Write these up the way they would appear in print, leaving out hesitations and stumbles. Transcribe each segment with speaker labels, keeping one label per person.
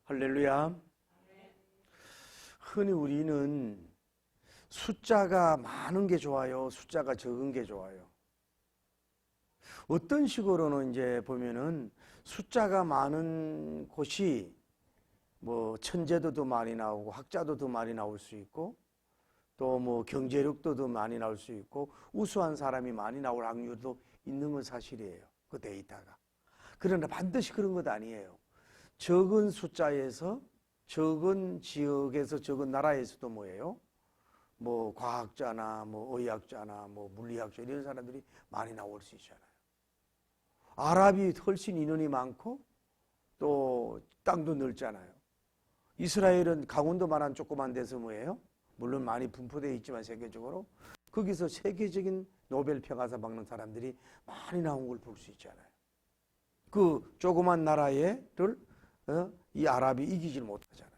Speaker 1: 할렐루야. 흔히 우리는 숫자가 많은 게 좋아요, 숫자가 적은 게 좋아요. 어떤 식으로는 이제 보면은 숫자가 많은 곳이 뭐 천재도 더 많이 나오고 학자도 더 많이 나올 수 있고 또 뭐 경제력도 더 많이 나올 수 있고 우수한 사람이 많이 나올 확률도 있는 건 사실이에요, 그 데이터가. 그러나 반드시 그런 것 아니에요. 적은 숫자에서, 적은 지역에서, 적은 나라에서도 뭐예요? 뭐 과학자나 뭐 의학자나 뭐 물리학자 이런 사람들이 많이 나올 수 있잖아요. 아랍이 훨씬 인원이 많고 또 땅도 넓잖아요. 이스라엘은 강원도만한 조그만 데서 뭐예요? 물론 많이 분포되어 있지만 세계적으로 거기서 세계적인 노벨 평화상 받는 사람들이 많이 나온 걸 볼 수 있잖아요. 그 조그만 나라를 이 아랍이 이기질 못하잖아요.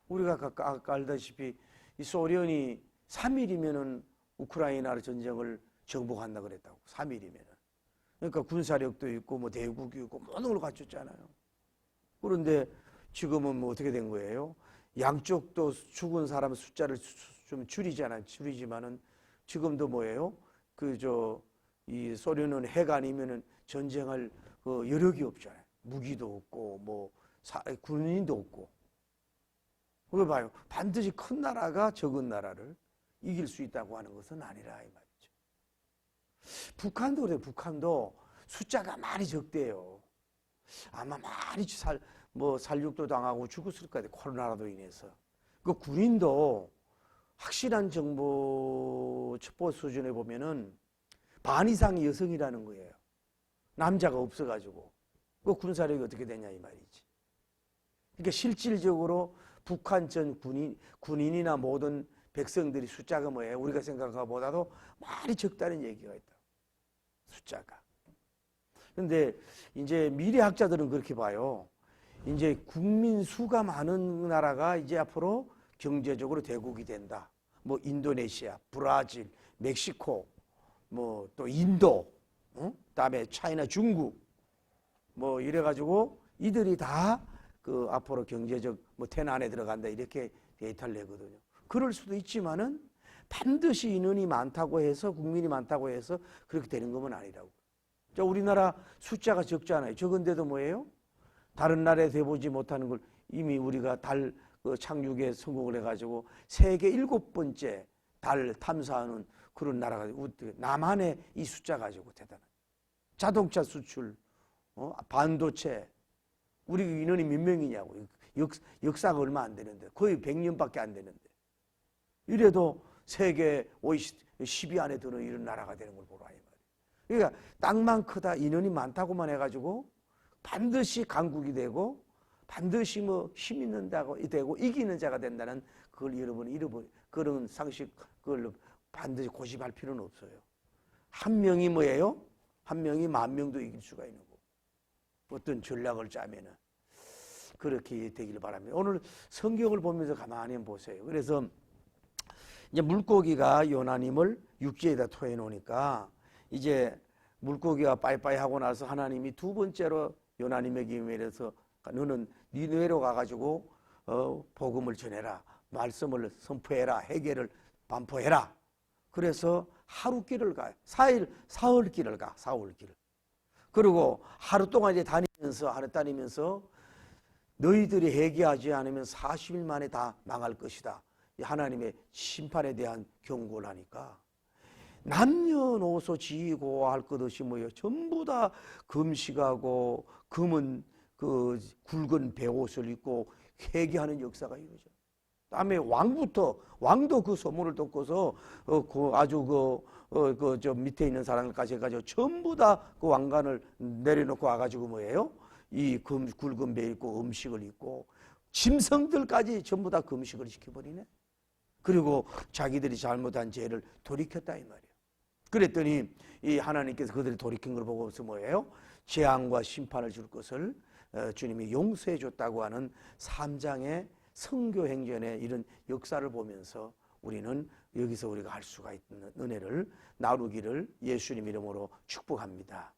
Speaker 1: 우리가 아까 알다시피 이 소련이 3일이면은 우크라이나 전쟁을 정복한다 그랬다고. 3일이면은. 그러니까 군사력도 있고 뭐 대국이 있고 모든 걸 갖췄잖아요. 그런데 지금은 뭐 어떻게 된 거예요? 양쪽도 죽은 사람 숫자를 좀 줄이지만은 지금도 뭐예요? 이 소련은 해가 아니면은 전쟁할 그 여력이 없잖아요. 무기도 없고 뭐 군인도 없고. 그걸 봐요. 반드시 큰 나라가 적은 나라를 이길 수 있다고 하는 것은 아니라 이 말이죠. 북한도 그래요. 북한도 숫자가 많이 적대요. 아마 많이 살육도 당하고 죽었을 거예요. 코로나로 인해서. 그 군인도 확실한 정보 첩보 수준에 보면은 반 이상이 여성이라는 거예요. 남자가 없어가지고. 그 군사력이 어떻게 되냐 이 말이지. 그러니까 실질적으로 북한 전 군인이나 모든 백성들이 숫자가 뭐예요? 우리가 생각한 것보다도 많이 적다는 얘기가 있다. 숫자가. 그런데 이제 미래학자들은 그렇게 봐요. 이제 국민 수가 많은 나라가 이제 앞으로 경제적으로 대국이 된다. 뭐 인도네시아, 브라질, 멕시코, 뭐 또 인도, 그다음에 차이나, 중국, 뭐 이래가지고 이들이 다 그 앞으로 경제적 뭐 테난에 들어간다 이렇게 데이터를 내거든요. 그럴 수도 있지만은 반드시 인원이 많다고 해서 국민이 많다고 해서 그렇게 되는 것은 아니라고. 자, 우리나라 숫자가 적잖아요. 적은데도 뭐예요? 다른 나라에 돼보지 못하는 걸 이미 우리가 달 착륙에 성공을 해가지고 세계 7번째 달 탐사하는 그런 나라가 남한의 이 숫자 가지고 대단한 자동차 수출, 반도체, 우리 인원이 몇 명이냐고. 역사가 얼마 안 되는데 거의 100년밖에 안 되는데 이래도 세계 10위 안에 드는 이런 나라가 되는 걸 보라 이 말이에요. 그러니까 땅만 크다 인원이 많다고만 해가지고 반드시 강국이 되고 반드시 뭐 힘 있는다고 되고 이기는 자가 된다는 그걸 여러분이 그런 상식 그걸 반드시 고집할 필요는 없어요. 한 명이 뭐예요? 한 명이 10,000명도 이길 수가 있는 거고 어떤 전략을 짜면은 그렇게 되기를 바랍니다. 오늘 성경을 보면서 가만히 보세요. 그래서 이제 물고기가 요나님을 육지에다 토해 놓으니까 이제 물고기가 빠이빠이 하고 나서 하나님이 두 번째로 요나님에게 임해서 너는 니느웨로 가가지고 복음을 전해라, 말씀을 선포해라, 회개를 반포해라. 그래서 하루 길을 가요. 사흘 길을 가. 사흘 길을. 그리고 하루 동안 이제 다니면서 너희들이 회개하지 않으면 40일 만에 다 망할 것이다. 하나님의 심판에 대한 경고를 하니까 남녀노소 지고할 것 없이 뭐예요? 전부 다 금식하고 금은 그 굵은 베옷을 입고 회개하는 역사가 이루어져. 다음에 왕도 그 소문을 듣고서 저 밑에 있는 사람들까지 해가지고 전부 다 그 왕관을 내려놓고 와가지고 뭐예요? 이 굵은 베 입고 음식을 입고 짐승들까지 전부 다 금식을 시켜버리네. 그리고 자기들이 잘못한 죄를 돌이켰다 이 말이에요. 그랬더니 이 하나님께서 그들이 돌이킨 걸 보고서 뭐예요? 재앙과 심판을 줄 것을 주님이 용서해 줬다고 하는 3장의 성교행전의 이런 역사를 보면서 우리는 여기서 우리가 할 수가 있는 은혜를 나누기를 예수님 이름으로 축복합니다.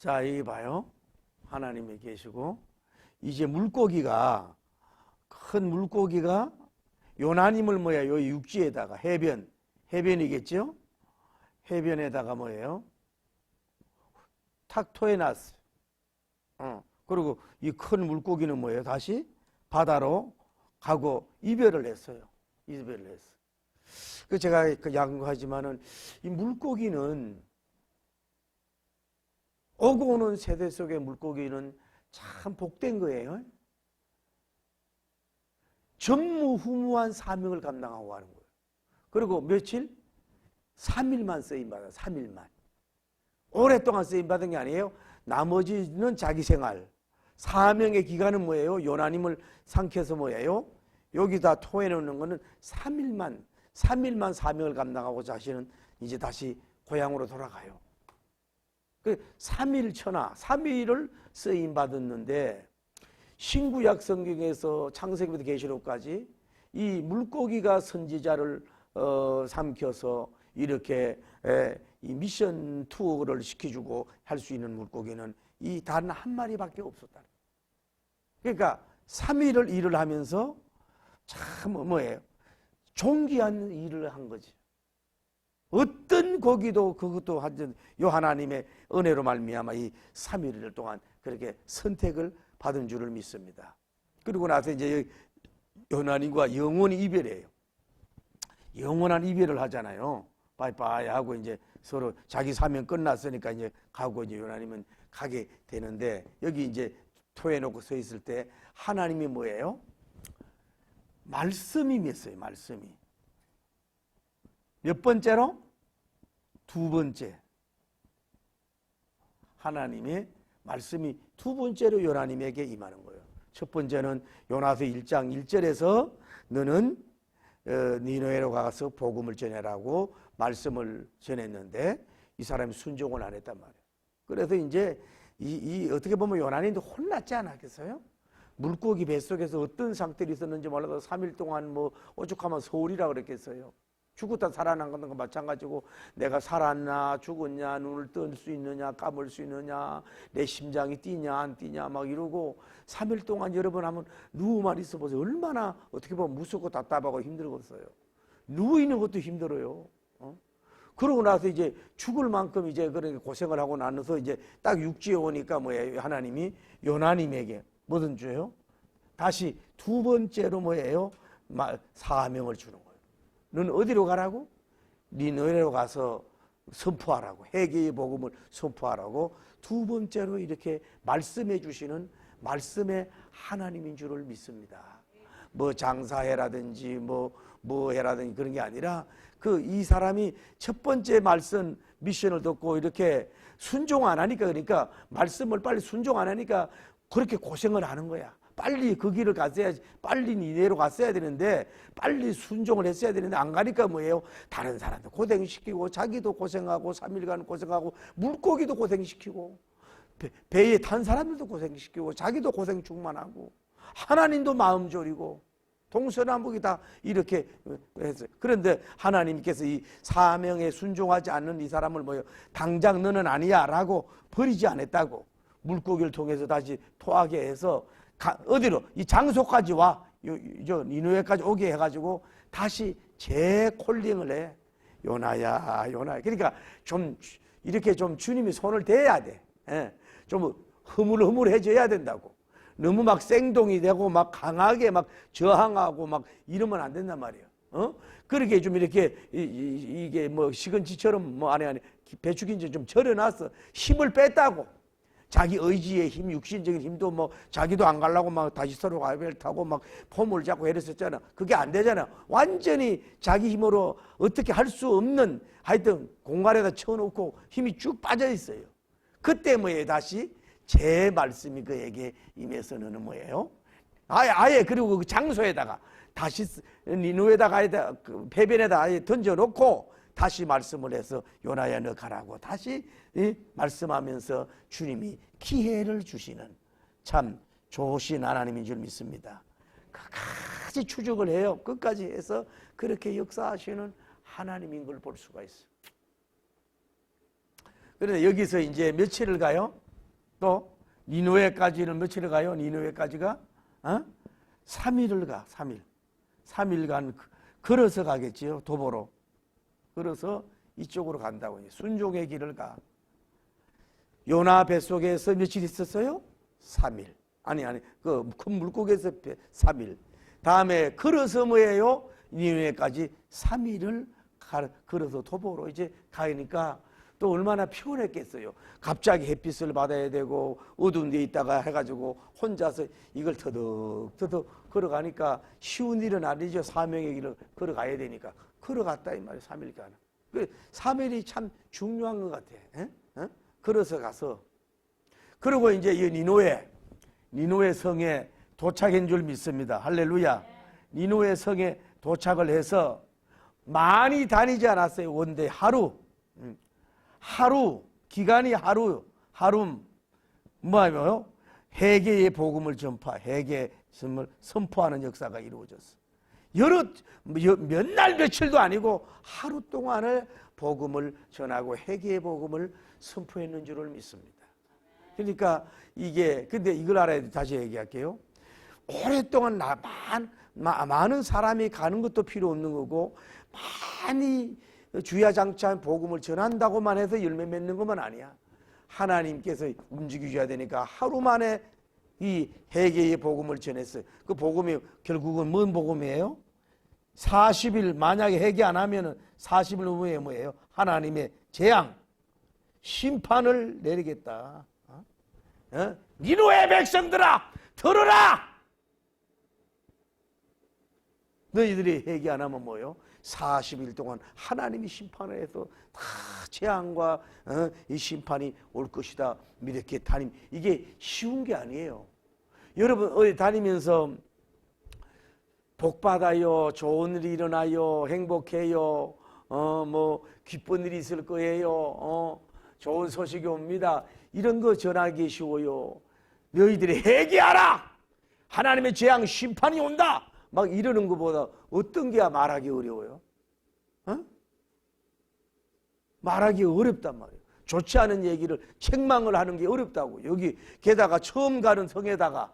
Speaker 1: 자, 여기 봐요. 하나님이 계시고 이제 물고기가 큰 물고기가 요나님을 뭐야? 요 육지에다가 해변이겠죠? 해변에다가 뭐예요? 탁 토해놨어요. 그리고 이 큰 물고기는 뭐예요? 다시 바다로 가고 이별을 했어요. 이별을 했어요. 그 제가 양보하지만은 이 물고기는 오고 오는 세대 속의 물고기는 참 복된 거예요. 전무후무한 사명을 감당하고 하는 거예요. 그리고 며칠? 3일만 쓰임받아. 3일만. 오랫동안 쓰임받은 게 아니에요. 나머지는 자기 생활. 사명의 기간은 뭐예요? 요나님을 삼켜서 뭐예요? 여기다 토해놓는 거는 3일만 사명을 감당하고 자신은 이제 다시 고향으로 돌아가요. 그 3일 천하, 3일을 쓰임받았는데 신구약 성경에서 창세기부터 계시록까지 이 물고기가 선지자를 삼켜서 이렇게 이 미션 투어를 시켜주고 할 수 있는 물고기는 이 단 한 마리밖에 없었다. 그러니까 3일을 일을 하면서 참 뭐예요? 존귀한 일을 한 거지. 어떤 고기도 그것도 하여튼 요 하나님의 은혜로 말미암아 이 3일 동안 그렇게 선택을 받은 줄을 믿습니다. 그리고 나서 이제 요나님과 영원히 이별해요. 영원한 이별을 하잖아요. 빠이빠이 하고 이제 서로 자기 사명 끝났으니까 이제 가고 이제 요나님은 가게 되는데 여기 이제 토해놓고 서 있을 때 하나님이 뭐예요? 말씀이 맺어요. 말씀이. 몇 번째로? 두 번째. 하나님의 말씀이 두 번째로 요나님에게 임하는 거예요. 첫 번째는 요나서 1장 1절에서 너는 니느웨로 가서 복음을 전해라고 말씀을 전했는데 이 사람이 순종을 안 했단 말이에요. 그래서 이제 이 어떻게 보면 요나님도 혼났지 않았겠어요? 물고기 뱃속에서 어떤 상태로 있었는지 몰라도 3일 동안 뭐 오죽하면 서울이라 그랬겠어요. 죽었다 살아난 것과 마찬가지고 내가 살았나 죽었냐 눈을 뜰 수 있느냐 감을 수 있느냐 내 심장이 뛰냐 안 뛰냐 막 이러고 3일 동안 여러 번 하면 누워만 있어 보세요. 얼마나 어떻게 보면 무섭고 답답하고 힘들겠어요. 누워있는 것도 힘들어요. 그러고 나서 이제 죽을 만큼 이제 그렇게 고생을 하고 나서 이제 딱 육지에 오니까 뭐예요? 하나님이 요나님에게 뭐든 줘요? 다시 두 번째로 뭐예요? 사명을 주는 거예요. 너는 어디로 가라고? 니느웨로 가서 선포하라고. 회개의 복음을 선포하라고. 두 번째로 이렇게 말씀해 주시는 말씀의 하나님인 줄을 믿습니다. 뭐 장사해라든지 뭐 해라든지 그런 게 아니라 이 사람이 첫 번째 말씀 미션을 듣고 이렇게 순종 안 하니까 그러니까 말씀을 빨리 순종 안 하니까 그렇게 고생을 하는 거야. 빨리 그 길을 갔어야지. 빨리 니네로 갔어야 되는데 빨리 순종을 했어야 되는데 안 가니까 뭐예요? 다른 사람도 고생시키고 자기도 고생하고 3일간 고생하고 물고기도 고생시키고 배에 탄 사람들도 고생시키고 자기도 고생 충만하고 하나님도 마음 졸이고 동서남북이 다 이렇게 했어요. 그런데 하나님께서 이 사명에 순종하지 않는 이 사람을 뭐요? 당장 너는 아니야 라고 버리지 않았다고 물고기를 통해서 다시 토하게 해서 어디로? 이 장소까지 와. 니느웨까지 오게 해가지고 다시 재콜링을 해. 요나야. 그러니까 좀 이렇게 좀 주님이 손을 대야 돼. 좀 흐물흐물해져야 된다고. 너무 막 생동이 되고 막 강하게 막 저항하고 막 이러면 안 된단 말이에요. 그렇게 좀 이렇게 이게 뭐 시금치처럼 뭐 안에 배추긴지 좀 절여놨어. 힘을 뺐다고. 자기 의지의 힘, 육신적인 힘도 뭐 자기도 안 가려고 막 다시 서로 가벨 타고 막 폼을 잡고 이랬었잖아. 그게 안 되잖아. 완전히 자기 힘으로 어떻게 할 수 없는 하여튼 공간에다 쳐놓고 힘이 쭉 빠져 있어요. 그때 뭐예요? 다시 제 말씀이 그에게 임해서 너는 뭐예요? 아예 그리고 그 장소에다가 다시 니느웨에다가 배변에다 아예 던져놓고 다시 말씀을 해서 요나야 너 가라고 다시 말씀하면서 주님이 기회를 주시는 참 좋으신 하나님인 줄 믿습니다. 끝까지 추적을 해요. 끝까지 해서 그렇게 역사하시는 하나님인 걸 볼 수가 있어요. 그런데 여기서 이제 며칠을 가요? 또 니느웨까지는 며칠을 가요? 니느웨까지가 3일을 가. 3일간 걸어서 가겠지요. 도보로 걸어서 이쪽으로 간다고. 순종의 길을 가. 요나 뱃속에서 며칠 있었어요? 3일. 아니 그 큰 물고기에서 3일. 다음에 걸어서 뭐예요? 니느웨까지 3일을 걸어서 도보로 이제 가니까 또 얼마나 피곤했겠어요. 갑자기 햇빛을 받아야 되고 어두운 데 있다가 해가지고 혼자서 이걸 터득 걸어가니까 쉬운 일은 아니죠. 사명의 길을 걸어가야 되니까 걸어갔다 이 말이에요. 3일간. 3일이 참 중요한 것 같아. 걸어서 가서 그리고 이제 이 니느웨 성에 도착한 줄 믿습니다. 할렐루야. 니느웨 성에 도착을 해서 많이 다니지 않았어요. 원데 하루 기간이 하루 뭐예요? 회개의 복음을 회개심을 선포하는 역사가 이루어졌어. 몇 날 며칠도 아니고 하루 동안을 복음을 전하고 회개의 복음을 선포했는 줄을 믿습니다. 그러니까 근데 이걸 알아야 돼. 다시 얘기할게요. 오랫동안 많은 사람이 가는 것도 필요 없는 거고, 많이 주야장창 복음을 전한다고만 해서 열매 맺는 것만 아니야. 하나님께서 움직여줘야 되니까 하루 만에 이 회개의 복음을 전했어요. 그 복음이 결국은 뭔 복음이에요? 40일 만약에 회개 안 하면 40일 후에 뭐예요? 하나님의 재앙, 심판을 내리겠다. 니느웨 백성들아 들으라! 너희들이 회개 안 하면 뭐예요? 40일 동안 하나님이 심판을 해서 다 재앙과 이 심판이 올 것이다. 이렇게 이게 쉬운 게 아니에요. 여러분 어디 다니면서 복 받아요, 좋은 일이 일어나요, 행복해요, 뭐 기쁜 일이 있을 거예요, 좋은 소식이 옵니다. 이런 거 전하기 쉬워요. 너희들이 회개하라! 하나님의 재앙 심판이 온다! 막 이러는 것보다 어떤 게 말하기 어려워요? 말하기 어렵단 말이에요. 좋지 않은 얘기를 책망을 하는 게 어렵다고. 여기 게다가 처음 가는 성에다가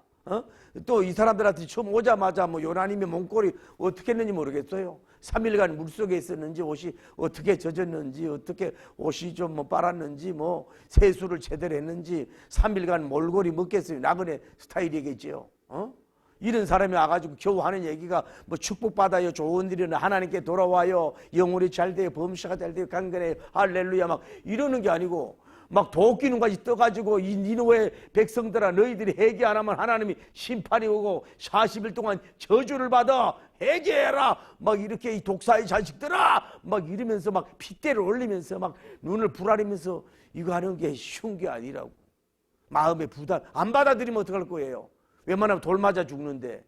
Speaker 1: 또 이 사람들한테 처음 오자마자 뭐 요나님의 몸꼴이 어떻게 했는지 모르겠어요. 3일간 물속에 있었는지 옷이 어떻게 젖었는지 어떻게 옷이 좀 뭐 빨았는지 뭐 세수를 제대로 했는지 3일간 몰골이 먹겠어요. 나그네 스타일이겠지요. 이런 사람이 와가지고 겨우 하는 얘기가 뭐 축복받아요, 좋은 일은 하나님께 돌아와요, 영혼이 잘 돼요, 범사가 잘 돼요, 강건해요, 할렐루야 막 이러는 게 아니고 막 도끼눈까지 떠가지고 이 니느웨 백성들아 너희들이 회개 안 하면 하나님이 심판이 오고 40일 동안 저주를 받아 회개해라 막 이렇게 이 독사의 자식들아 막 이러면서 막 핏대를 올리면서 막 눈을 부라리면서 이거 하는 게 쉬운 게 아니라고. 마음의 부담 안 받아들이면 어떡할 거예요? 웬만하면 돌 맞아 죽는데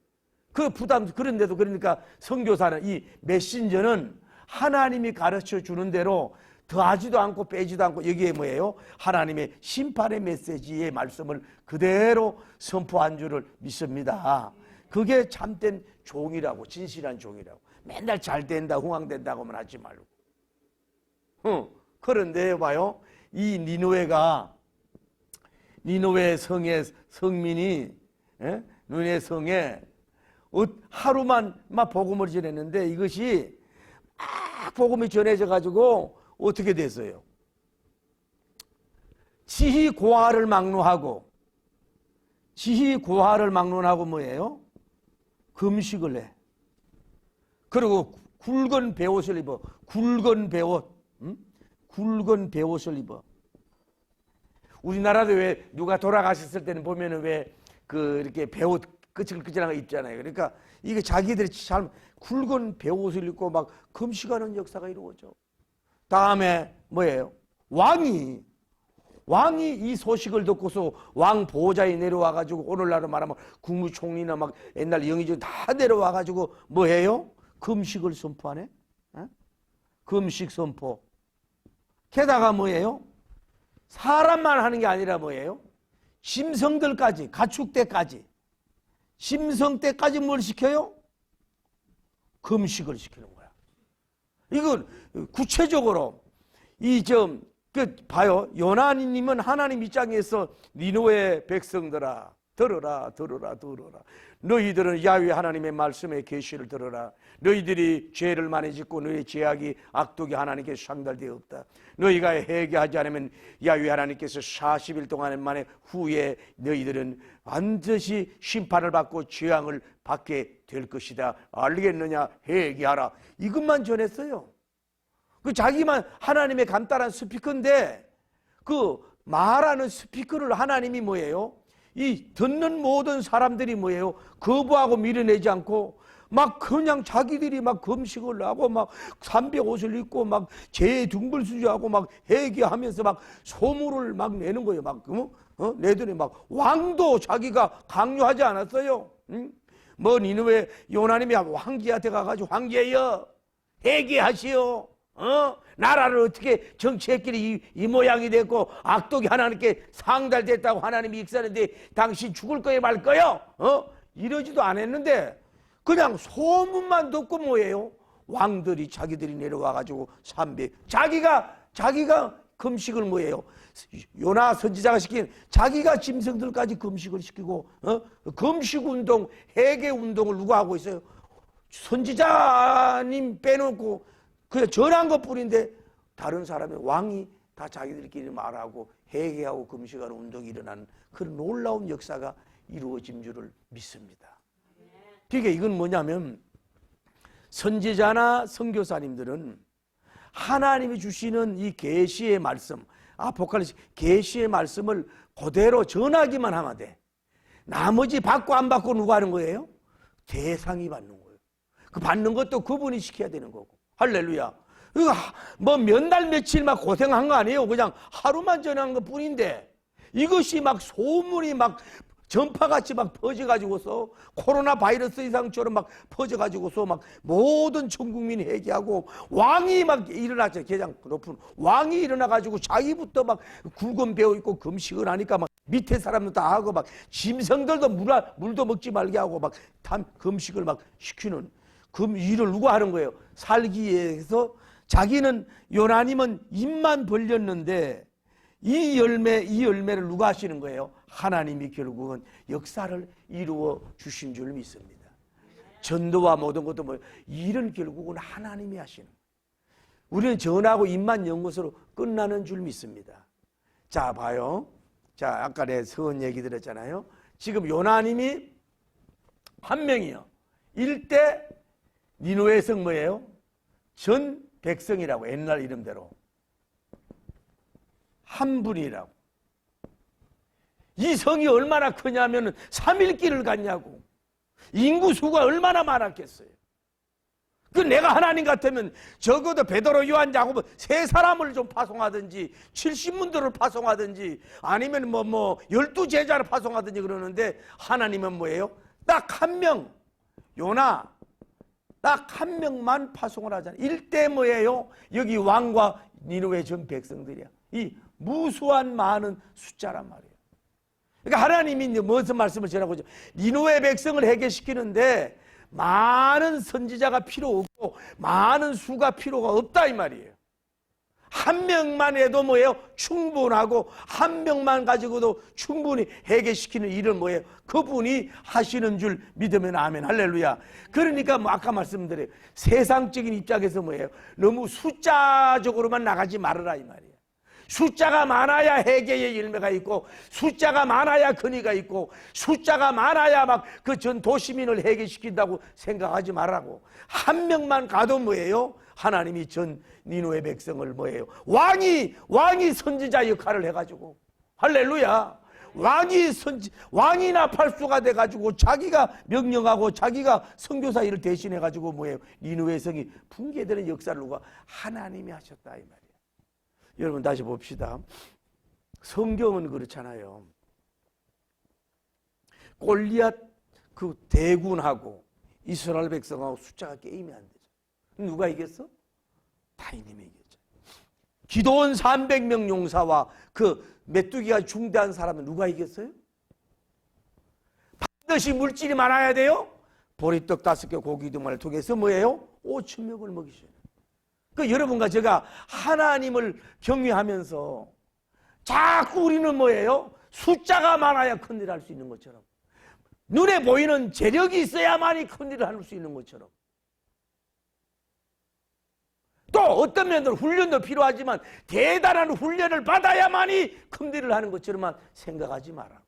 Speaker 1: 그 부담 그런데도 그러니까 선교사는 이 메신저는 하나님이 가르쳐 주는 대로 더하지도 않고 빼지도 않고 여기에 뭐예요? 하나님의 심판의 메시지의 말씀을 그대로 선포한 줄을 믿습니다. 그게 참된 종이라고, 진실한 종이라고. 맨날 잘 된다 흥황된다고만 하지 말고. 그런데 봐요, 이 니느웨 성의 성민이 니느웨 성에 하루만 복음을 전했는데 이것이 막 복음이 전해져 가지고 어떻게 됐어요? 지희고하를 막론하고 뭐예요? 금식을 해. 그리고 굵은 베옷을 입어. 굵은 베옷을 입어. 우리나라도 왜 누가 돌아가셨을 때는 보면은 왜 이렇게 베옷 끄질끄질한 거 입잖아요. 그러니까 이게 자기들이 잘 굵은 베옷을 입고 막 금식하는 역사가 이루어져. 다음에 뭐예요? 왕이 이 소식을 듣고서 왕 보호자에 내려와가지고 오늘날로 말하면 국무총리나 막 옛날 영의정 다 내려와가지고 뭐해요? 금식을 선포하네. 금식 선포. 게다가 뭐예요? 사람만 하는 게 아니라 뭐예요? 심성들까지, 가축대까지, 심성대까지 뭘 시켜요? 금식을 시키는 거야. 이건 구체적으로 봐요. 요나님은 하나님 입장에서 니느웨 백성들아 들어라. 너희들은 야훼 하나님의 말씀의 계시를 들어라. 너희들이 죄를 많이 짓고 너희 죄악이 악독이 하나님께 상달되었다. 너희가 회개하지 않으면 야훼 하나님께서 40일 동안 만에 후에 너희들은 반드시 심판을 받고 재앙을 받게 될 것이다. 알겠느냐? 회개하라. 이것만 전했어요. 자기만 하나님의 간단한 스피커인데 그 말하는 스피커를 하나님이 뭐예요? 이 듣는 모든 사람들이 뭐예요? 거부하고 밀어내지 않고 막 그냥 자기들이 막 금식을 하고 막 300옷을 입고 막 제 등불수주하고 막 회개하면서 막 소문을 막 내는 거예요. 막 내더니 막 왕도 자기가 강요하지 않았어요. 응? 뭐 니느웨 요나님이 황제한테 가가지고 황제여 회개하시오. 나라를 어떻게 정치했길래 이 모양이 됐고 악독이 하나님께 상달됐다고 하나님이 익사하는데 당신 죽을 거예요 말 거요? 이러지도 않았는데 그냥 소문만 듣고 뭐예요? 왕들이 자기들이 내려와가지고 300 자기가 금식을 뭐예요? 요나 선지자가 시킨 자기가 짐승들까지 금식을 시키고 금식운동 회개운동을 누가 하고 있어요? 선지자님 빼놓고 그냥 전한 것뿐인데 다른 사람의 왕이 다 자기들끼리 말하고 회개하고 금식하는 운동이 일어나는 그런 놀라운 역사가 이루어진 줄을 믿습니다. 그러니까 이건 뭐냐면 선지자나 선교사님들은 하나님이 주시는 이 계시의 말씀, 아포칼립스 계시의 말씀을 그대로 전하기만 하면 돼. 나머지 받고 안 받고 누가 하는 거예요? 대상이 받는 거예요. 그 받는 것도 그분이 시켜야 되는 거고. 할렐루야. 뭐 몇 날 며칠 막 고생한 거 아니에요. 그냥 하루만 전한 것 뿐인데 이것이 막 소문이 막 전파같이 막 퍼져가지고서 코로나 바이러스 이상처럼 막 퍼져가지고서 막 모든 전 국민이 회개하고 왕이 막 일어났죠. 가장 높은 왕이 일어나가지고 자기부터 막 굵은 배우 있고 금식을 하니까 막 밑에 사람도 다 하고 막 짐승들도 물도 먹지 말게 하고 막 금식을 막 시키는 일을 누가 하는 거예요? 살기 위해서 자기는 요나님은 입만 벌렸는데 이 열매를 누가 하시는 거예요? 하나님이 결국은 역사를 이루어 주신 줄 믿습니다. 전도와 모든 것도 뭐 일은 결국은 하나님이 하시는 거예요. 우리는 전하고 입만 연 것으로 끝나는 줄 믿습니다. 자 봐요. 자 아까 내 서원 얘기 들었잖아요. 지금 요나님이 한 명이요. 일대 니느웨 성 뭐예요? 전 백성이라고 옛날 이름대로 한 분이라고. 이 성이 얼마나 크냐면 3일길을 갔냐고. 인구수가 얼마나 많았겠어요. 그 내가 하나님 같으면 적어도 베드로 요한 야고보 세 사람을 좀 파송하든지 70문들을 파송하든지 아니면 뭐 12제자를 파송하든지 그러는데 하나님은 뭐예요? 딱 한 명 요나 딱 한 명만 파송을 하잖아요. 일대 뭐예요? 여기 왕과 니느웨 전 백성들이야. 이 무수한 많은 숫자란 말이에요. 그러니까 하나님이 이제 무슨 말씀을 전하고 있죠? 니느웨 백성을 해결시키는데 많은 선지자가 필요 없고 많은 수가 필요가 없다 이 말이에요. 한 명만 해도 뭐예요? 충분하고 한 명만 가지고도 충분히 해결시키는 일은 뭐예요? 그분이 하시는 줄 믿으면 아멘. 할렐루야. 그러니까 뭐 아까 말씀드려요. 세상적인 입장에서 뭐예요? 너무 숫자적으로만 나가지 말아라 이 말이에요. 숫자가 많아야 회개의 열매가 있고 숫자가 많아야 근위가 있고 숫자가 많아야 막 그 전 도시민을 해결시킨다고 생각하지 말라고. 한 명만 가도 뭐예요? 하나님이 전 니느웨 백성을 뭐예요? 왕이 선지자 역할을 해가지고 할렐루야. 왕이 나팔수가 돼가지고 자기가 명령하고 자기가 선교사 일을 대신해가지고 뭐예요? 니느웨 성이 붕괴되는 역사를 누가 하나님이 하셨다 이 말이에요. 여러분 다시 봅시다. 성경은 그렇잖아요. 골리앗 그 대군하고 이스라엘 백성하고 숫자가 게임이 안 되죠. 누가 이겼어? 다윗님이 이겼죠. 기도원 300명 용사와 그 메뚜기가 중대한 사람은 누가 이겼어요? 반드시 물질이 많아야 돼요. 보리떡 5개 고기 2마리를 통해서 뭐예요? 5,000명을 먹이셔요. 그 여러분과 제가 하나님을 경외하면서 자꾸 우리는 뭐예요? 숫자가 많아야 큰일을 할 수 있는 것처럼, 눈에 보이는 재력이 있어야만이 큰일을 할 수 있는 것처럼, 또 어떤 면들은 훈련도 필요하지만 대단한 훈련을 받아야만이 큰일을 하는 것처럼만 생각하지 마라.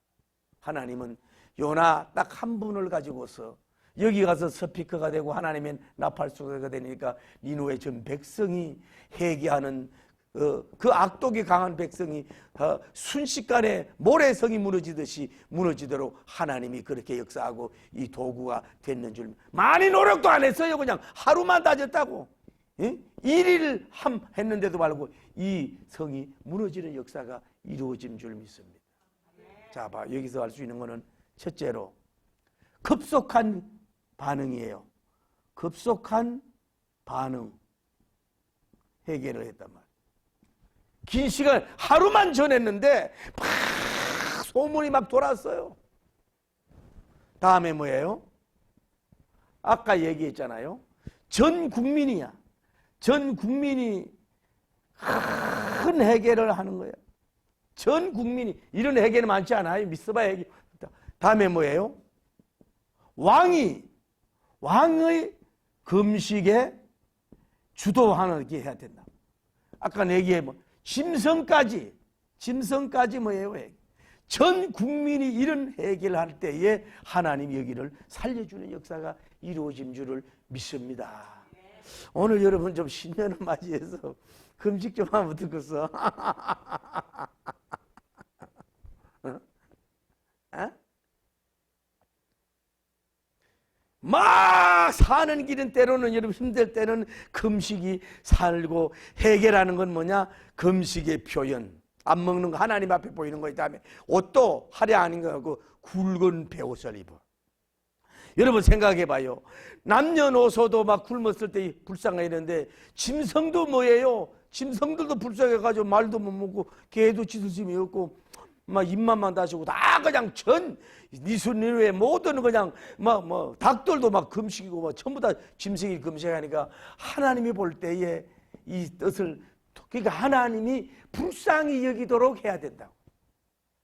Speaker 1: 하나님은 요나 딱 한 분을 가지고서 여기 가서 스피커가 되고 하나님의 나팔수가 되니까 니누의 전 백성이 회개하는 그 악독이 강한 백성이 순식간에 모래성이 무너지듯이 무너지도록 하나님이 그렇게 역사하고 이 도구가 됐는 줄. 많이 노력도 안 했어요. 그냥 하루만 다졌다고. 일일 했는데도 말고 이 성이 무너지는 역사가 이루어진 줄 믿습니다. 자, 봐, 여기서 알 수 있는 거는 첫째로 급속한 반응이에요. 급속한 반응. 회개를 했단 말이에요. 긴 시간, 하루만 전했는데 막 소문이 막 돌았어요. 다음에 뭐예요? 아까 얘기했잖아요. 전 국민이야. 전 국민이 큰 회개를 하는 거예요. 전 국민이. 이런 회개는 많지 않아요. 믿어봐야 회개. 다음에 뭐예요? 왕의 금식에 주도하게 해야 된다. 아까 얘기해 짐승까지 뭐예요? 전 국민이 이런 회개를 할 때에 하나님이 여기를 살려주는 역사가 이루어진 줄을 믿습니다. 오늘 여러분 좀 신년을 맞이해서 금식 좀 하면 어떻겠어? 막 사는 길은 때로는 여러분 힘들 때는 금식이 살고, 회개라는 건 뭐냐? 금식의 표현. 안 먹는 거 하나님 앞에 보이는 거에 다음에 옷도 하랴 아닌 거 하고 굵은 배옷을 입어. 여러분 생각해 봐요. 남녀노소도 막 굶었을 때 불쌍했는데 짐승도 뭐예요? 짐승들도 불쌍해가지고 말도 못 먹고 개도 짖을심이 없고 막 입맛만 다시고 다 그냥 니순니외 모든 그냥 막 닭들도 막 금식이고 막 전부 다 짐승이 금식하니까 하나님이 볼 때에 이 뜻을, 그러니까 하나님이 불쌍히 여기도록 해야 된다고.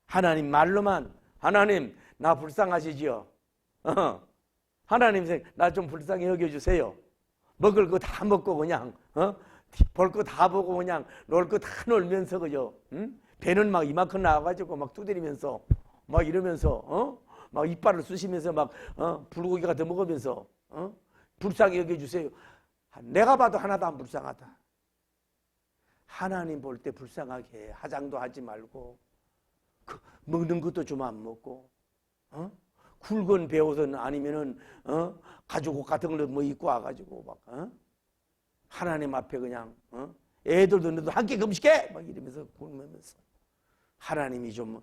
Speaker 1: 하나님 말로만 하나님 나 불쌍하시지요? 하나님 나 좀 불쌍히 여겨주세요. 먹을 거 다 먹고 그냥 볼 거 다 보고 그냥 놀 거 다 놀면서 그죠? 배는 막 이만큼 나와가지고 막 두드리면서 막 이러면서 막 이빨을 쑤시면서 막 불고기 같은 거 먹으면서 불쌍히 여겨주세요. 내가 봐도 하나도 안 불쌍하다. 하나님 볼 때 불쌍하게 해. 화장도 하지 말고 먹는 것도 좀 안 먹고 굵은 배옷은 아니면은 가죽옷 같은 걸 뭐 입고 와가지고 막 하나님 앞에 그냥 애들도 너도 함께 금식해 막 이러면서 굶으면서 하나님이 좀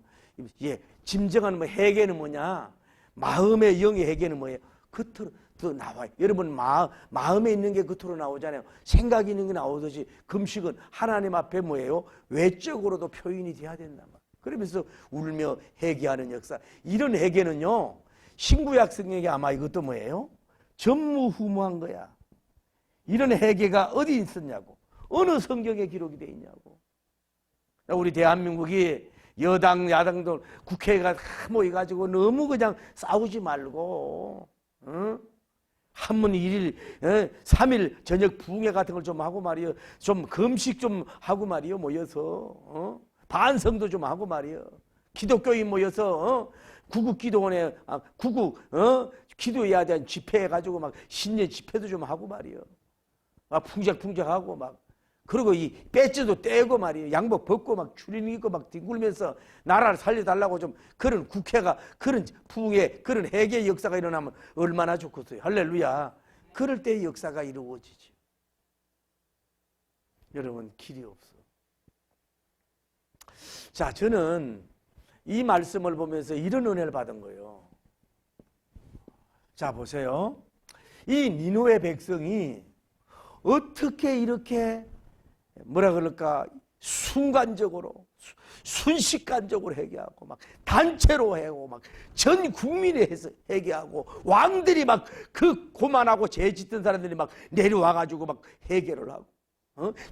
Speaker 1: 짐정하는 뭐 회개는 뭐냐? 마음의 영의 회개는 뭐예요? 겉으로 더 나와요. 여러분 마음에 있는 게 겉으로 나오잖아요. 생각이 있는 게 나오듯이 금식은 하나님 앞에 뭐예요? 외적으로도 표현이 돼야 된단 말이에요. 그러면서 울며 회개하는 역사. 이런 회개는요, 신구약 성경에 아마 이것도 뭐예요? 전무후무한 거야. 이런 회개가 어디 있었냐고. 어느 성경에 기록이 되어 있냐고. 우리 대한민국이 여당 야당도 국회가 다 모여가지고 너무 그냥 싸우지 말고 한문 1일 3일 저녁 부흥회 같은 걸 좀 하고 말이요. 좀 금식 좀 하고 말이요. 모여서 반성도 좀 하고 말이요. 기독교인 모여서 구국기도원에 기도해야 되는 집회해가지고 막 신년 집회도 좀 하고 말이요. 막 풍작풍작하고 막 그리고 이 배지도 떼고 말이에요. 양복 벗고 막 추린 입고 막 뒹굴면서 나라를 살려달라고 좀 그런 국회가 그런 부흥회 그런 회개 역사가 일어나면 얼마나 좋겠어요. 할렐루야. 그럴 때 역사가 이루어지죠. 여러분 길이 없어. 자, 저는 이 말씀을 보면서 이런 은혜를 받은 거예요. 자, 보세요. 이 니느웨 백성이 어떻게 이렇게 뭐라 그럴까 순간적으로 순식간적으로 회개하고 막 단체로 하고 막 전 국민이 해서 회개하고 왕들이 막 그 고만하고 죄 짓던 사람들이 막 내려와 가지고 막 회개를 하고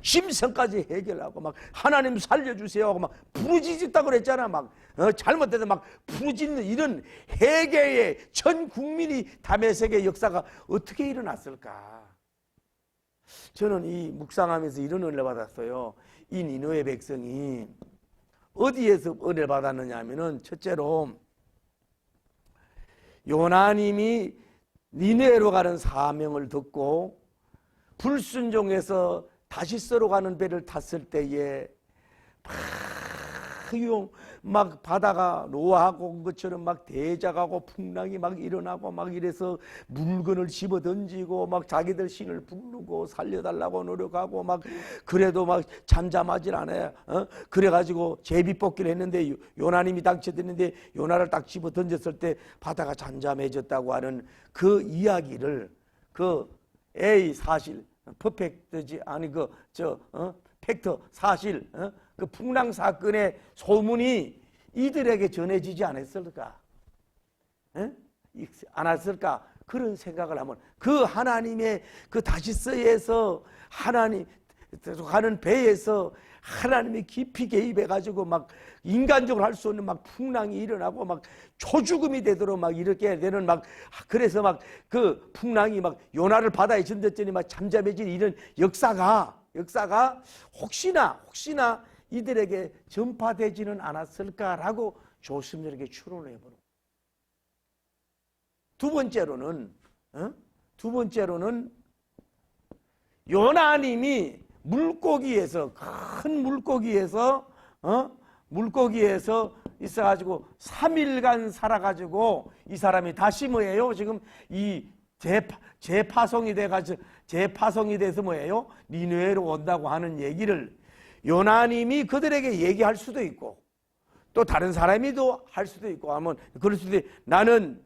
Speaker 1: 짐승까지 해결하고 막 하나님 살려주세요 하고 막 부르짖었다고 그랬잖아. 막 잘못돼서 막 부르짖는 이런 해계의 전 국민이 다메섹의 역사가 어떻게 일어났을까? 저는 이 묵상하면서 이런 은혜를 받았어요. 이 니느웨 백성이 어디에서 은혜를 받았느냐 하면은 첫째로 요나님이 니느웨로 가는 사명을 듣고 불순종해서 다시스로 가는 배를 탔을 때에 막 바다가 노하고 온 것처럼 막 대작하고 풍랑이 막 일어나고 막 이래서 물건을 집어 던지고 막 자기들 신을 부르고 살려달라고 노력하고 막 그래도 막 잠잠하질 않아요. 그래가지고 제비뽑기를 했는데 요나님이 당첨됐는데 요나를 딱 집어 던졌을 때 바다가 잠잠해졌다고 하는 그 이야기를 그 A 사실 퍼펙트지 아니 팩트 사실 그 풍랑 사건의 소문이 이들에게 전해지지 않았을까? 않았을까? 그런 생각을 하면 그 하나님의 그 다시스에서 하나님 가는 배에서 하나님이 깊이 개입해 가지고 막 인간적으로 할 수 없는 막 풍랑이 일어나고 막 초죽음이 되도록 막 이렇게 되는 막 그래서 막 그 풍랑이 막 요나를 바다에 전댔더니 막 잠잠해진 이런 역사가 혹시나 이들에게 전파되지는 않았을까라고 조심스럽게 추론을 해보는. 두 번째로는 요나님이 큰 물고기에서 있어가지고 3일간 살아가지고 이 사람이 다시 뭐예요? 지금 이 재파송이 돼서 뭐예요? 니느웨로 온다고 하는 얘기를 요나님이 그들에게 얘기할 수도 있고 또 다른 사람이 또 할 수도 있고 하면 그럴 수도 있고 나는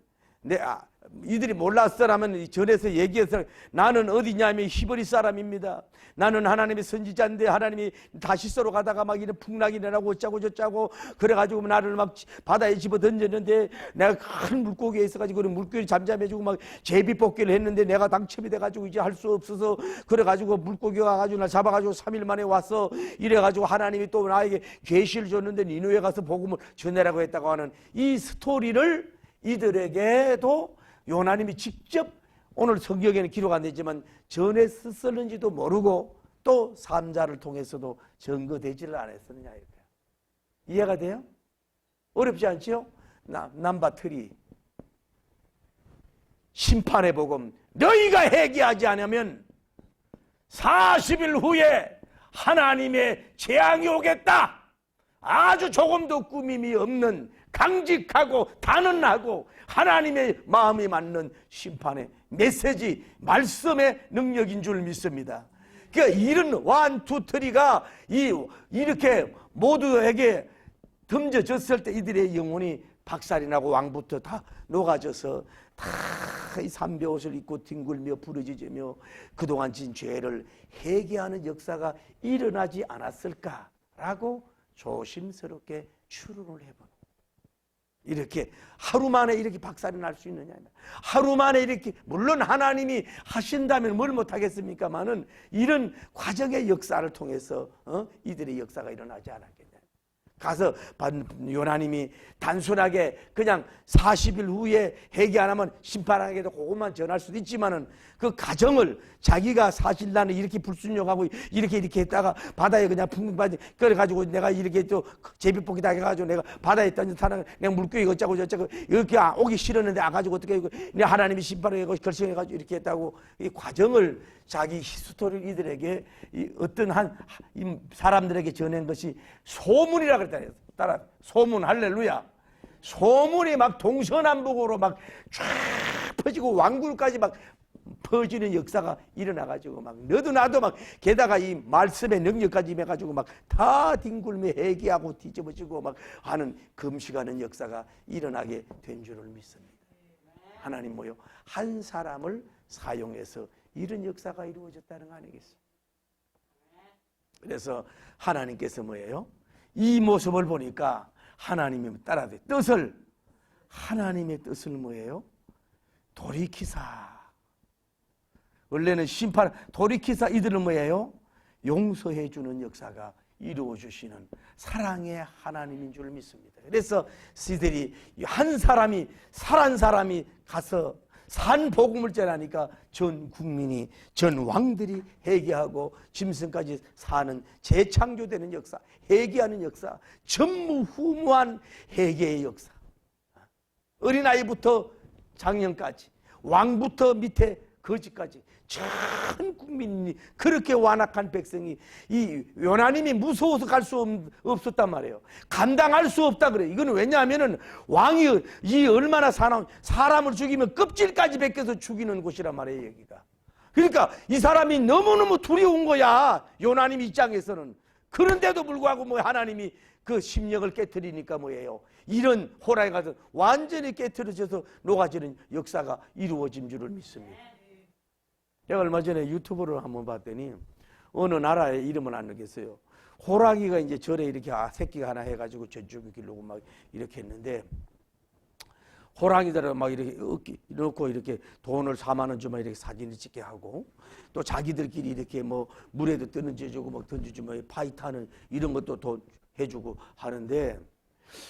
Speaker 1: 이들이 몰랐어라면 전에서 얘기해서 나는 어디냐면 히브리 사람입니다. 나는 하나님의 선지자인데 하나님이 다시스로 가다가 막 이런 풍랑이 일어나고 어쩌고 저쩌고 그래가지고 나를 막 바다에 집어 던졌는데 내가 큰 물고기에 있어가지고 그 물고기 잠잠해지고 막 제비뽑기를 했는데 내가 당첨이 돼가지고 이제 할 수 없어서 그래가지고 물고기가 와가지고 나 잡아가지고 3일 만에 왔어. 이래가지고 하나님이 또 나에게 계시를 줬는데 니느웨 가서 복음을 전해라고 했다고 하는 이 스토리를 이들에게도 요나님이 직접 오늘 성경에는 기록 안 되지만 전했었는지도 모르고 또 삼자를 통해서도 증거되지를 않았느냐 이렇게. 이해가 돼요? 어렵지 않지요? 넘버 3 심판의 복음 너희가 회개하지 않으면 40일 후에 하나님의 재앙이 오겠다. 아주 조금도 꾸밈이 없는 강직하고 단언하고 하나님의 마음이 맞는 심판의 메시지, 말씀의 능력인 줄 믿습니다. 그러니까 이런 1, 2, 3가 이렇게 모두에게 던져졌을 때 이들의 영혼이 박살이 나고 왕부터 다 녹아져서 다 이 삼배옷을 입고 뒹굴며 부르짖으며 그동안 진 죄를 회개하는 역사가 일어나지 않았을까라고 조심스럽게 추론을 해보는. 이렇게 하루 만에 이렇게 박살이 날 수 있느냐. 하루 만에 이렇게 물론 하나님이 하신다면 뭘 못하겠습니까만은 이런 과정의 역사를 통해서 이들의 역사가 일어나지 않았겠냐. 가서 요나님이 단순하게 그냥 40일 후에 회개 안 하면 심판하게도 그것만 전할 수도 있지만은 그 가정을 자기가 사실 나는 이렇게 불순종하고 이렇게 했다가 바다에 그냥 붕붕 빠지 그래가지고 내가 이렇게 또 제비뽑기 당해가지고 내가 바다에 있다는 사람 내가 물고기 어쩌고 저쩌고 이렇게 오기 싫었는데 안 가지고 어떻게 하나님이 심판을 결정해가지고 이렇게 했다고 이 과정을 자기 히스토리를 이들에게 어떤 이 사람들에게 전한 것이 소문이라 그랬다. 따라 소문 할렐루야. 소문이 막 동서남북으로 막 쫙 퍼지고 왕굴까지 막 퍼지는 역사가 일어나가지고 막 너도 나도 막 게다가 이 말씀의 능력까지 임해가지고 막 다 뒹굴며 회개하고 뒤집어지고 막 하는 금식하는 역사가 일어나게 된 줄을 믿습니다. 하나님 뭐요? 한 사람을 사용해서 이런 역사가 이루어졌다는 거 아니겠어요? 그래서 하나님께서 뭐예요? 이 모습을 보니까 하나님의 따라돼 하나님의 뜻을 뭐예요? 돌이키사. 원래는 심판 돌이키사 이들은 뭐예요? 용서해 주는 역사가 이루어 주시는 사랑의 하나님인 줄 믿습니다. 그래서 시들이 한 사람이 살한 사람이 가서 산 복음을 전하니까 전 국민이 전 왕들이 회개하고 짐승까지 사는 재창조되는 역사, 회개하는 역사, 전무후무한 회개의 역사. 어린아이부터 장년까지, 왕부터 밑에 거지까지 전 국민이 그렇게 완악한 백성이 이 요나님이 무서워서 갈 수 없었단 말이에요. 감당할 수 없다 그래요. 이거는 왜냐하면은 왕이 이 얼마나 사람을 죽이면 껍질까지 벗겨서 죽이는 곳이란 말이에요, 여기가. 그러니까 이 사람이 너무너무 두려운 거야, 요나님 입장에서는. 그런데도 불구하고 뭐 하나님이 그 심령을 깨트리니까 뭐예요? 이런 호랑이 가서 완전히 깨트려져서 녹아지는 역사가 이루어진 줄을 믿습니다. 제가 얼마 전에 유튜브를 한번 봤더니 어느 나라의 이름은 안 넣겠어요. 호랑이가 이제 절에 이렇게 새끼가 하나 해가지고 전주기 기르고 막 이렇게 했는데, 호랑이들은 막 이렇게 넣고 이렇게 돈을 4만 원 주면 이렇게 사진을 찍게 하고, 또 자기들끼리 이렇게 뭐 물에도 던져주고 막 던져주면 파이타는 이런 것도 돈 해주고 하는데,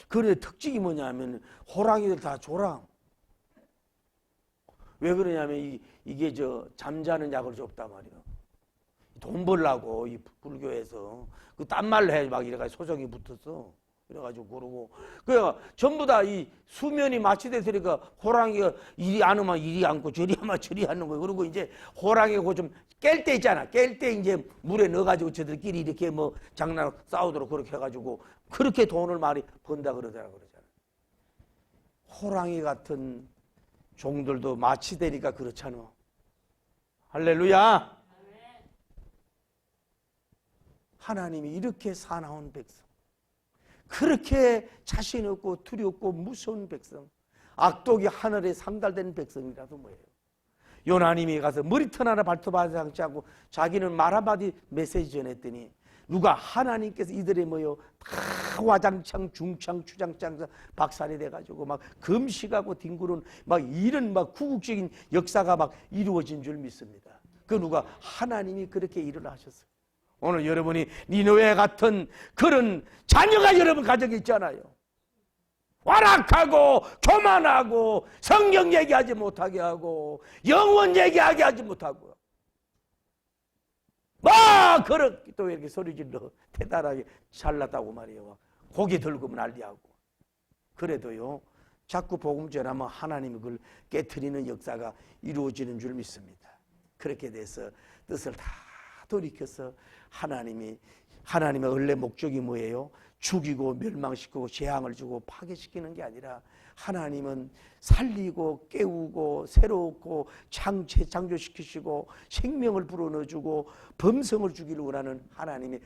Speaker 1: 그래 특징이 뭐냐면 호랑이들 다 줘라. 왜 그러냐면 이게 잠자는 약을 줬단 말이에요. 돈 벌라고 이 불교에서 그 딴 말로 해 막 이래가지고 소정이 붙었어. 그래가지고 그러고 그러니까 전부 다 이 수면이 마취됐으니까 호랑이가 이리 안 오면 이리 앉고 저리 하면 저리 하는 거예요. 그리고 이제 호랑이고 좀 깰 때 있잖아. 깰 때 이제 물에 넣어가지고 저들끼리 이렇게 뭐 장난 싸우도록 그렇게 해가지고 그렇게 돈을 많이 번다 그러잖아. 호랑이 같은 종들도 마취되니까 그렇잖아. 할렐루야. 하나님이 이렇게 사나운 백성, 그렇게 자신 없고 두렵고 무서운 백성, 악독이 하늘에 상달된 백성이라도 뭐예요? 요나님이 가서 머리털 하나 발톱하지 않고 자기는 말 한마디 메시지 전했더니 누가 하나님께서 이들의 뭐요 다 와장창 중창 추장창 박살이 돼가지고 막 금식하고 뒹구는 막 이런 막 구국적인 역사가 막 이루어진 줄 믿습니다. 그 누가 하나님이 그렇게 일을 하셨어요. 오늘 여러분이 니느웨 같은 그런 자녀가 여러분 가정에 있잖아요. 완악하고 교만하고 성경 얘기하지 못하게 하고 영원 얘기하게 하지 못하고 막 그렇게 또 이렇게 소리질러 대단하게 잘났다고 말이에요. 고개 들고 난리하고. 그래도요 자꾸 복음 전하면 하나님이 그걸 깨트리는 역사가 이루어지는 줄 믿습니다. 그렇게 돼서 뜻을 다 돌이켜서 하나님의 원래 목적이 뭐예요? 죽이고 멸망시키고 재앙을 주고 파괴시키는 게 아니라 하나님은 살리고 깨우고 새롭고 창조시키시고 생명을 불어넣어주고 범성을 주기를 원하는 하나님의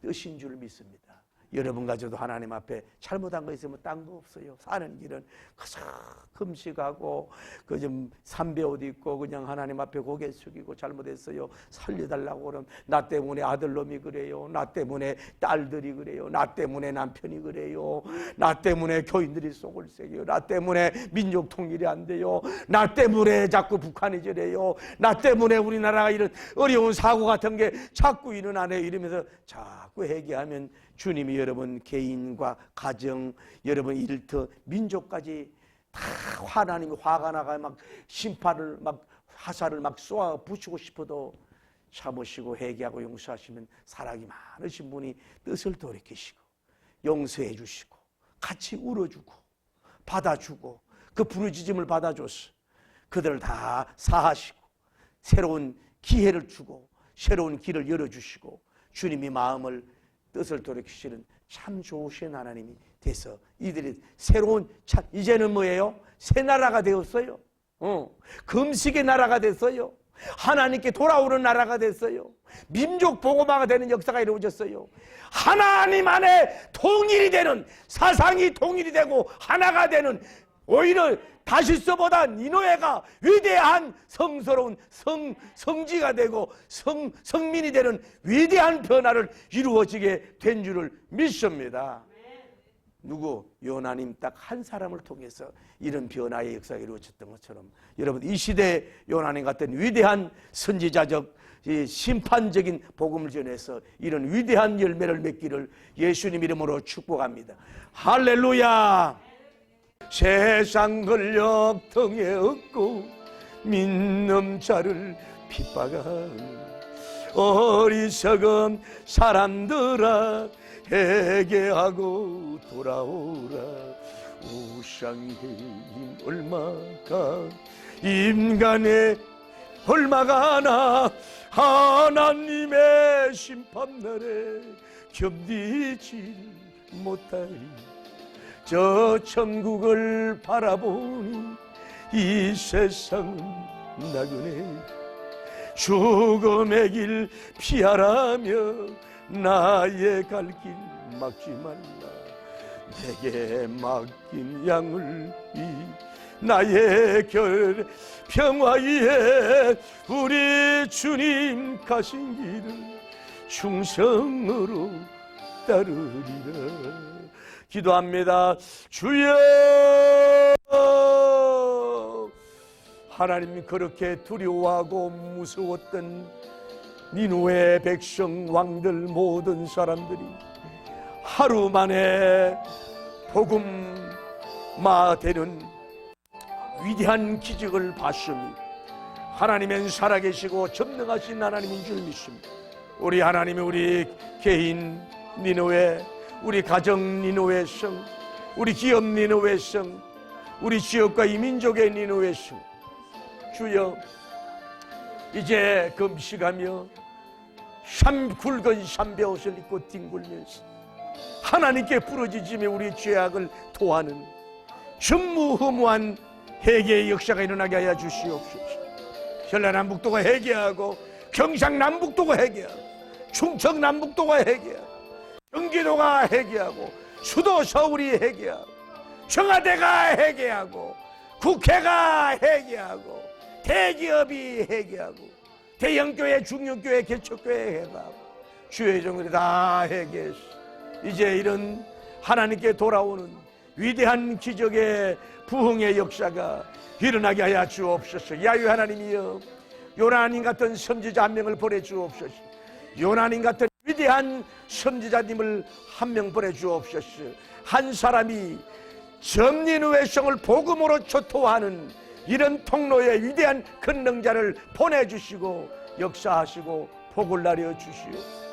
Speaker 1: 뜻인 줄 믿습니다. 여러분 가져도 하나님 앞에 잘못한 거 있으면 딴 거 없어요. 사는 길은 그저 금식하고 그 좀 삼배 옷 입고 그냥 하나님 앞에 고개 숙이고 잘못했어요. 살려달라고 그러면 나 때문에 아들놈이 그래요. 나 때문에 딸들이 그래요. 나 때문에 남편이 그래요. 나 때문에 교인들이 속을 새겨요. 나 때문에 민족 통일이 안 돼요. 나 때문에 자꾸 북한이 저래요. 나 때문에 우리나라가 이런 어려운 사고 같은 게 자꾸 일어나네 이러면서 자꾸 회개하면 주님이 여러분 개인과 가정, 여러분 일터, 민족까지 다 하나님이 화가 나가 막 심판을 막 화살을 막 쏘아 부시고 싶어도 참으시고 회개하고 용서하시면 사랑이 많으신 분이 뜻을 돌이키시고 용서해 주시고 같이 울어주고 받아주고 그 부르짖음을 받아줘서 그들을 다 사하시고 새로운 기회를 주고 새로운 길을 열어주시고 주님이 마음을 뜻을 돌이키시는 참 좋으신 하나님이 돼서 이들이 새로운 이제는 뭐예요? 새 나라가 되었어요. 금식의 나라가 됐어요. 하나님께 돌아오는 나라가 됐어요. 민족 복음화가 되는 역사가 이루어졌어요. 하나님 안에 통일이 되는 사상이 통일이 되고 하나가 되는 오히려 다시스보다 니느웨가 위대한 성스러운 성지가 되고 성민이 되는 위대한 변화를 이루어지게 된 줄을 믿습니다. 누구? 요나님 딱 한 사람을 통해서 이런 변화의 역사가 이루어졌던 것처럼 여러분 이 시대에 요나님 같은 위대한 선지자적 이 심판적인 복음을 전해서 이런 위대한 열매를 맺기를 예수님 이름으로 축복합니다. 할렐루야. 세상 권력 등에 얻고 믿는 자를 핍박하는 어리석은 사람들아, 회개하고 돌아오라. 우상의 힘 얼마가 인간의 얼마가 나 하나님의 심판날에 견디지 못하리. 저 천국을 바라보니 이 세상은 나그네. 죽음의 길 피하라며 나의 갈 길 막지 말라. 내게 맡긴 양을 위 나의 결 평화 위에 우리 주님 가신 길을 충성으로 따르리라. 기도합니다. 주여, 하나님 그렇게 두려워하고 무서웠던 니느웨 백성 왕들 모든 사람들이 하루 만에 복음화되는 위대한 기적을 봤으니 하나님은 살아계시고 전능하신 하나님인 줄 믿습니다. 우리 하나님이 우리 개인 니느웨, 우리 가정 니느웨 성, 우리 기업 니느웨 성, 우리 지역과 이 민족의 니느웨 성, 주여 이제 금식하며 굵은 삼배옷을 입고 뒹굴면서 하나님께 부르짖으며 우리 죄악을 토하는 전무후무한 회개의 역사가 일어나게 하여 주시옵소서. 전라남북도가 회개하고 경상남북도가 회개하고 충청남북도가 회개하고 경기도가 회개하고 수도 서울이 회개하고 청와대가 회개하고 국회가 회개하고 대기업이 회개하고 대형교회, 중형교회, 개척교회 회개하고 주의 종들이 다 회개했어. 이제 이런 하나님께 돌아오는 위대한 기적의 부흥의 역사가 일어나게 하여 주옵소서. 야훼 하나님이여, 요나님 같은 선지자 한 명을 보내주옵소서. 요나님 같은 위대한 선지자님을 한 명 보내주옵소서. 한 사람이 전 니느웨 성을 복음으로 초토화하는 이런 통로의 위대한 권능자를 보내주시고 역사하시고 복을 내려 주시오.